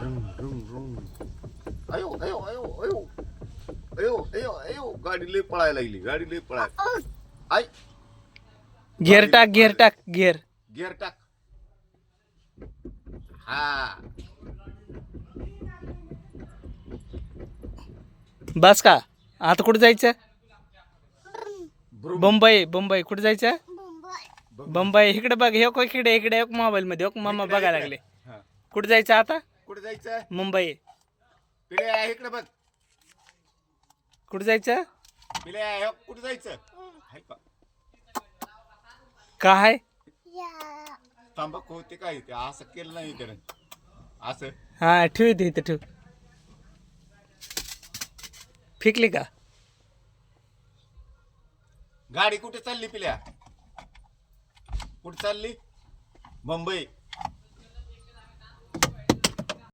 अयो अयो अयो अयो अयो अयो अयो गाडी लय पळायला लागली गाडी लय पळाय आय गिअर टाक गिअर टाक गिअर गिअर टाक हा बस का आता कुठे जायचं ब्रुम. बंबई बंबई कुठे जायचं बघ. बंबई इकडे बघ हे इकडे इकडे मोबाईल मध्ये मामा इकडे, बघायला इकडे. लागले हा. कुठे जायचं आता कुठे जायचं मुंबई पिल्या इकडे बघ कुठे जायचं पिल्या कुठे जायचं हाय का काय तंबाखू होते काय ते असं केलं नाही त्यानं असं हा ठेव दे इथं ठेव फिकली का गाडी कुठे चालली पिल्या कुठे चालली मुंबई